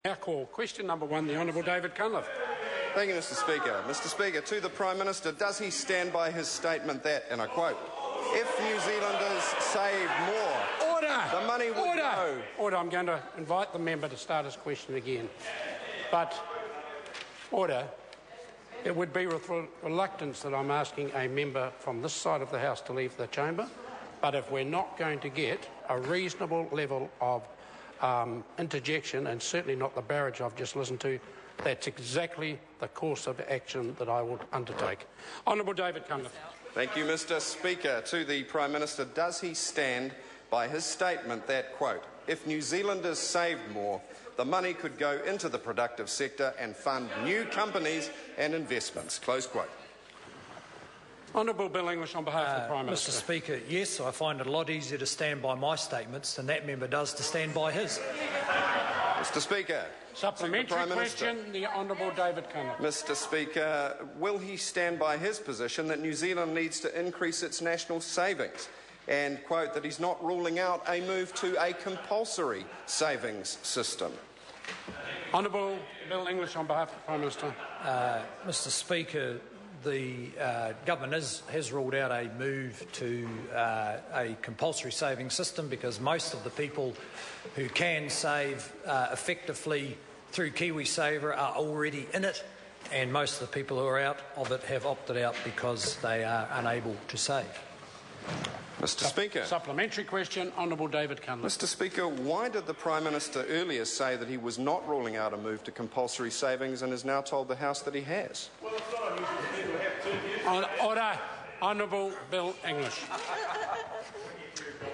Now call question number 1, the Honourable David Cunliffe. Thank you, Mr Speaker. Mr Speaker, to the Prime Minister, does he stand by his statement that, and I quote, if New Zealanders save more, the money would go... Order. I'm going to invite the member to start his question again. But, order, it would be with reluctance that I'm asking a member from this side of the House to leave the chamber, but if we're not going to get a reasonable level of interjection, and certainly not the barrage I've just listened to, that's exactly the course of action that I will undertake. Honourable David Cunliffe. Thank you, Mr Speaker. To the Prime Minister, does he stand by his statement that, quote, if New Zealanders saved more, the money could go into the productive sector and fund new companies and investments, close quote. Honourable Bill English on behalf of the Prime Minister. Mr Speaker, yes, I find it a lot easier to stand by my statements than that member does to stand by his. Mr Speaker. Supplementary question, the Honourable David Cunliffe. Mr Speaker, will he stand by his position that New Zealand needs to increase its national savings and, quote, that he's not ruling out a move to a compulsory savings system? Honourable Bill English on behalf of the Prime Minister. Mr Speaker, the government has ruled out a move to a compulsory savings system because most of the people who can save effectively through KiwiSaver are already in it, and most of the people who are out of it have opted out because they are unable to save. Mr Speaker. Supplementary question, Honourable David Cunliffe. Mr Speaker, why did the Prime Minister earlier say that he was not ruling out a move to compulsory savings and has now told the House that he has? Well, it's not unusual for people to have 2 views. Order. Honourable Bill English.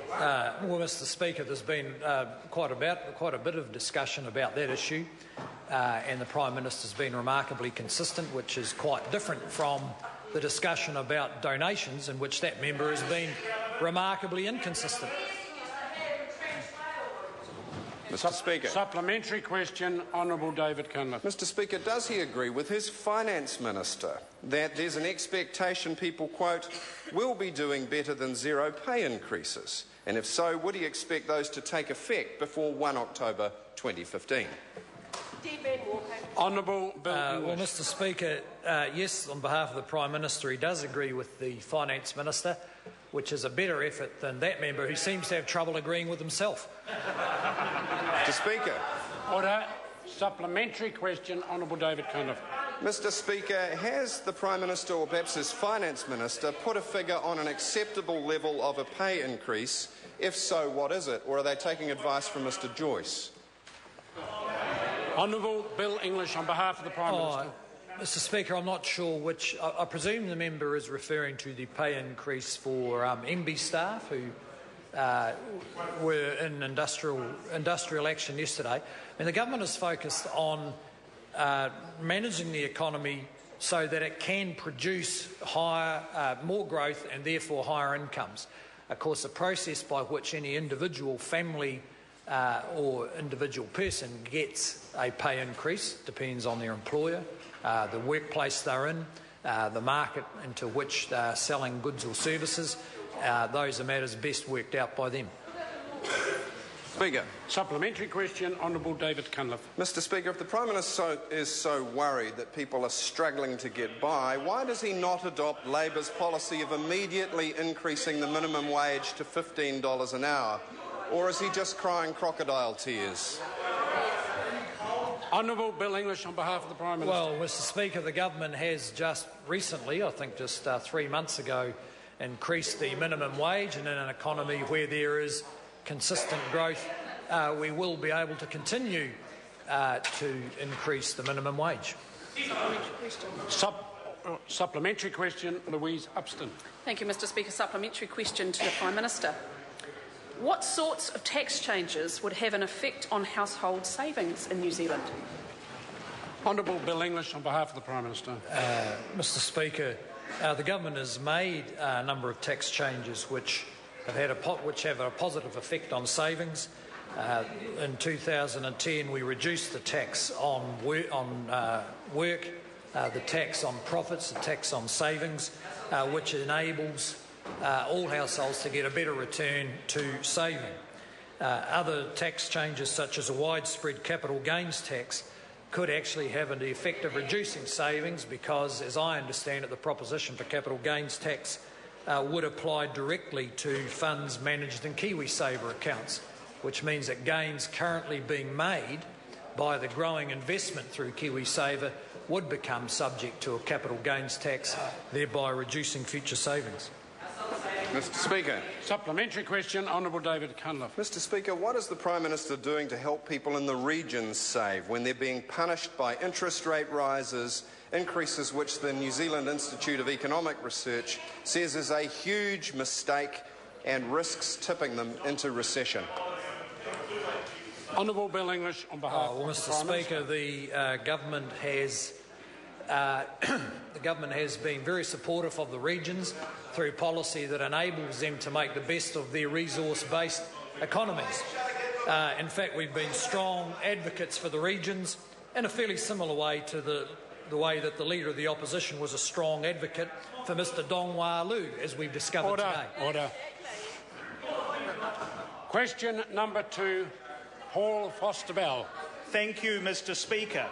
Well, Mr Speaker, there's been quite a bit of discussion about that issue, and the Prime Minister's been remarkably consistent, which is quite different from the discussion about donations, in which that member has been remarkably inconsistent. Mr Speaker. Supplementary question, Honourable David Cunliffe. Mr Speaker, does he agree with his Finance Minister that there's an expectation people, quote, will be doing better than zero pay increases? And if so, would he expect those to take effect before 1 October 2015? Honourable Bill English. Well, Mr Speaker, yes, on behalf of the Prime Minister, he does agree with the Finance Minister, which is a better effort than that member who seems to have trouble agreeing with himself. Mr Speaker. Order. Supplementary question, Honourable David Cunliffe. Mr Speaker, has the Prime Minister or perhaps his Finance Minister put a figure on an acceptable level of a pay increase? If so, what is it? Or are they taking advice from Mr Joyce? Honourable Bill English on behalf of the Prime Minister. Mr Speaker, I'm not sure which... I presume the member is referring to the pay increase for MB staff who were in industrial action yesterday. I mean, the government is focused on managing the economy so that it can produce more growth and therefore higher incomes. Of course, the process by which any individual family or individual person gets a pay increase depends on their employer, the workplace they're in, the market into which they're selling goods or services. Those are matters best worked out by them. Speaker. Supplementary question, Honourable David Cunliffe. Mr Speaker, if the Prime Minister is so worried that people are struggling to get by, why does he not adopt Labour's policy of immediately increasing the minimum wage to $15 an hour? Or is he just crying crocodile tears? Honourable Bill English on behalf of the Prime Minister. Well, Mr Speaker, the government has just recently, I think just 3 months ago, increased the minimum wage, and in an economy where there is consistent growth, we will be able to continue to increase the minimum wage. Supplementary question, Louise Upston. Thank you, Mr Speaker. Supplementary question to the Prime Minister. What sorts of tax changes would have an effect on household savings in New Zealand? Honourable Bill English on behalf of the Prime Minister. Mr Speaker, the government has made a number of tax changes which have a positive effect on savings. In 2010, we reduced the tax on work, the tax on profits, the tax on savings, which enables all households to get a better return to saving. Other tax changes, such as a widespread capital gains tax, could actually have an effect of reducing savings because, as I understand it, the proposition for capital gains tax would apply directly to funds managed in KiwiSaver accounts, which means that gains currently being made by the growing investment through KiwiSaver would become subject to a capital gains tax, thereby reducing future savings. Mr Speaker. Supplementary question, Honourable David Cunliffe. Mr Speaker, what is the Prime Minister doing to help people in the regions save when they're being punished by interest rate rises, increases which the New Zealand Institute of Economic Research says is a huge mistake and risks tipping them into recession? Honourable Bill English on behalf well, of Mr the Prime Minister. Speaker, the government has been very supportive of the regions through policy that enables them to make the best of their resource-based economies. In fact, we've been strong advocates for the regions in a fairly similar way to the way that the Leader of the Opposition was a strong advocate for Mr Dongwa Lu, as we've discovered today. Order. Question number 2, Paul Foster-Bell. Thank you, Mr Speaker.